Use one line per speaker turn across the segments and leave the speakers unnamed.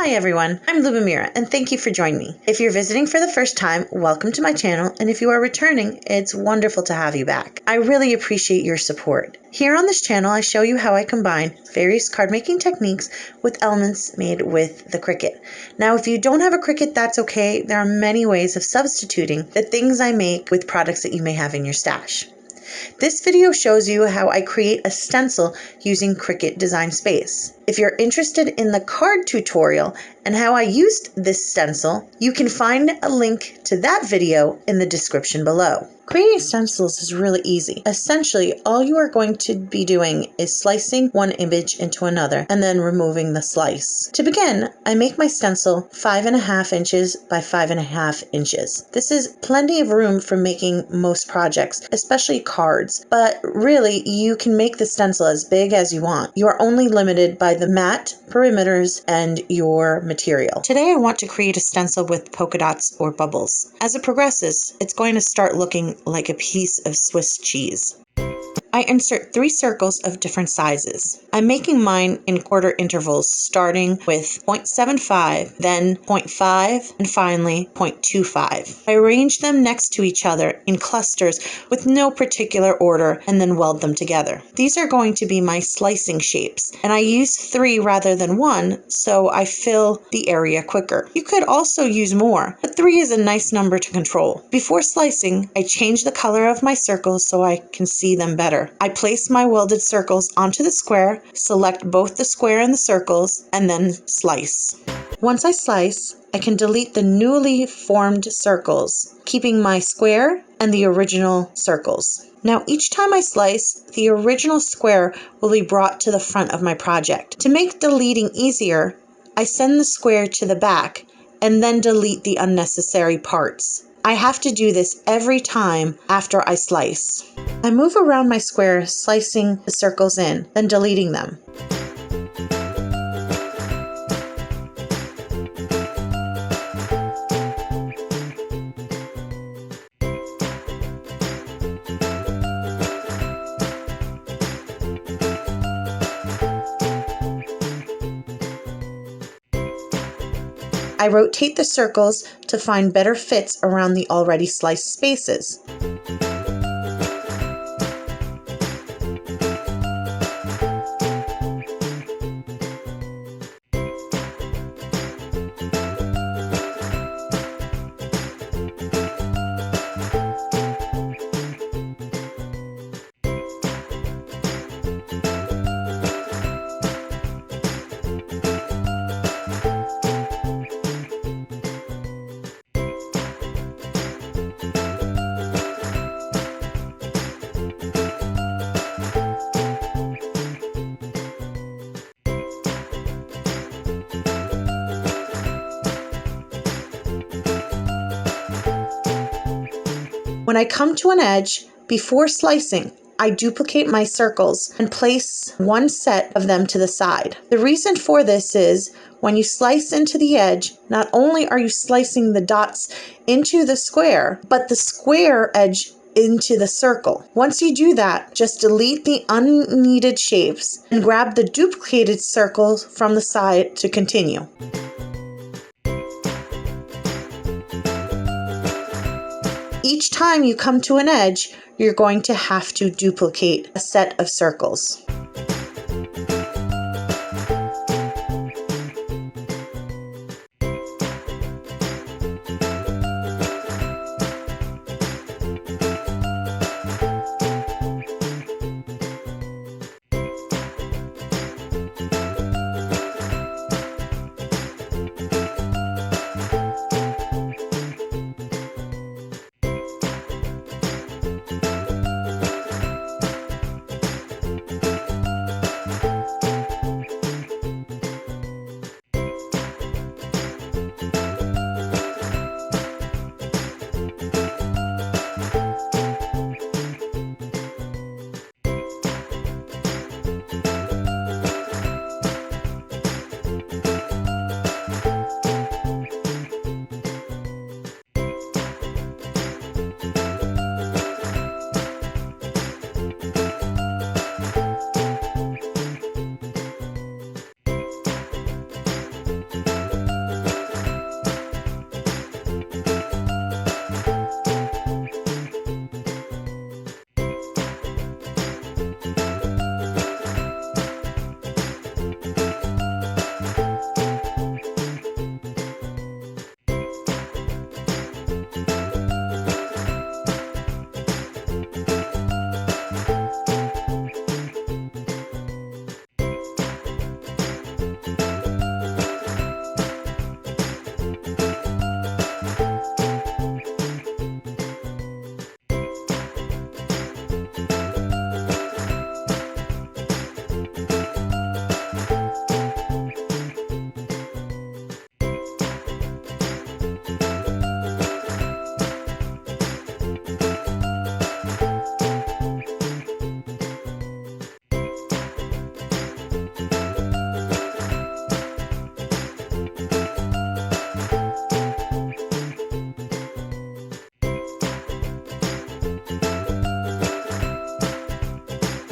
Hi everyone, I'm Lubomira and thank you for joining me. If you're visiting for the first time, welcome to my channel, and if you are returning, it's wonderful to have you back. I really appreciate your support. Here on this channel, I show you how I combine various card making techniques with elements made with the Cricut. Now, if you don't have a Cricut, that's okay. There are many ways of substituting the things I make with products that you may have in your stash. This video shows you how I create a stencil using Cricut Design Space. If you're interested in the card tutorial and how I used this stencil, you can find a link to that video in the description below. Creating stencils is really easy. Essentially, all you are going to be doing is slicing one image into another and then removing the slice. To begin, I make my stencil 5.5 inches by 5.5 inches. This is plenty of room for making most projects, especially cards, but really you can make the stencil as big as you want. You are only limited by the mat, perimeters, and your material. Today I want to create a stencil with polka dots or bubbles. As it progresses, it's going to start looking like a piece of Swiss cheese. I insert 3 circles of different sizes. I'm making mine in quarter intervals, starting with 0.75, then 0.5, and finally 0.25. I arrange them next to each other in clusters with no particular order and then weld them together. These are going to be my slicing shapes, and I use 3 rather than 1, so I fill the area quicker. You could also use more, but 3 is a nice number to control. Before slicing, I change the color of my circles so I can see them better. I place my welded circles onto the square, select both the square and the circles, and then slice. Once I slice, I can delete the newly formed circles, keeping my square and the original circles. Now each time I slice, the original square will be brought to the front of my project. To make deleting easier, I send the square to the back and then delete the unnecessary parts. I have to do this every time after I slice. I move around my square, slicing the circles in, then deleting them. I rotate the circles to find better fits around the already sliced spaces. When I come to an edge, before slicing, I duplicate my circles and place one set of them to the side. The reason for this is when you slice into the edge, not only are you slicing the dots into the square, but the square edge into the circle. Once you do that, just delete the unneeded shapes and grab the duplicated circles from the side to continue. Each time you come to an edge, you're going to have to duplicate a set of circles.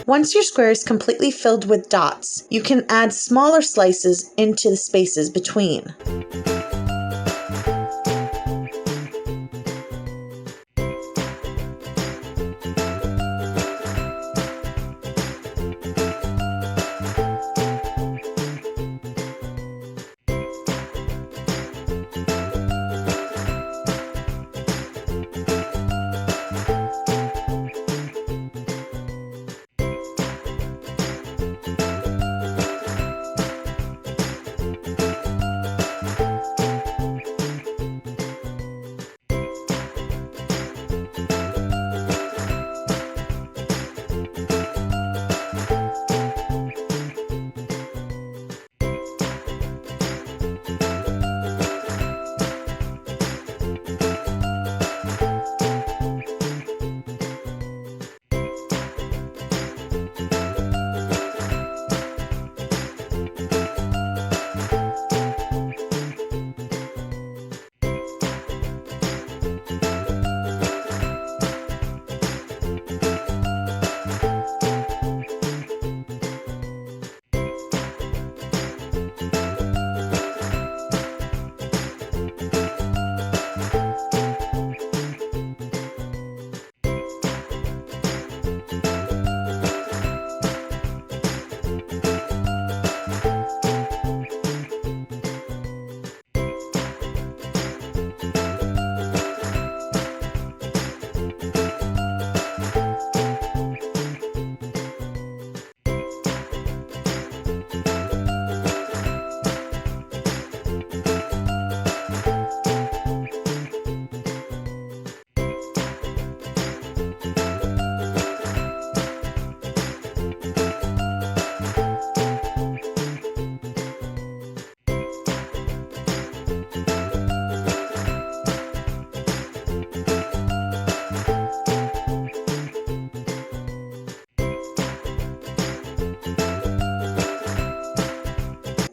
Once your square is completely filled with dots, you can add smaller slices into the spaces between.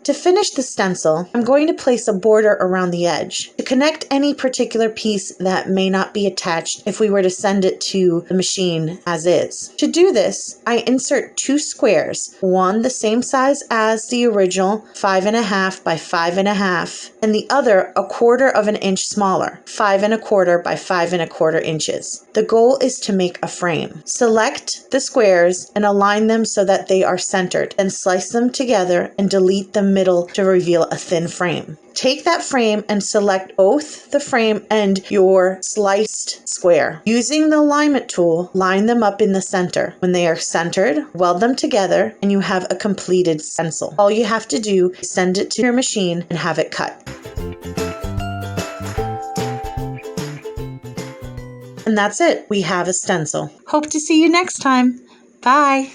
To finish the stencil, I'm going to place a border around the edge to connect any particular piece that may not be attached if we were to send it to the machine as is. To do this, I insert 2 squares, one the same size as the original 5.5 by 5.5, and the other 1/4 inch smaller, 5.25 by 5.25 inches. The goal is to make a frame. Select the squares and align them so that they are centered, then slice them together and delete the middle to reveal a thin frame. Take that frame and select both the frame and your sliced square. Using the alignment tool, line them up in the center. When they are centered, weld them together and you have a completed stencil. All you have to do is send it to your machine and have it cut. And that's it. We have a stencil. Hope to see you next time. Bye.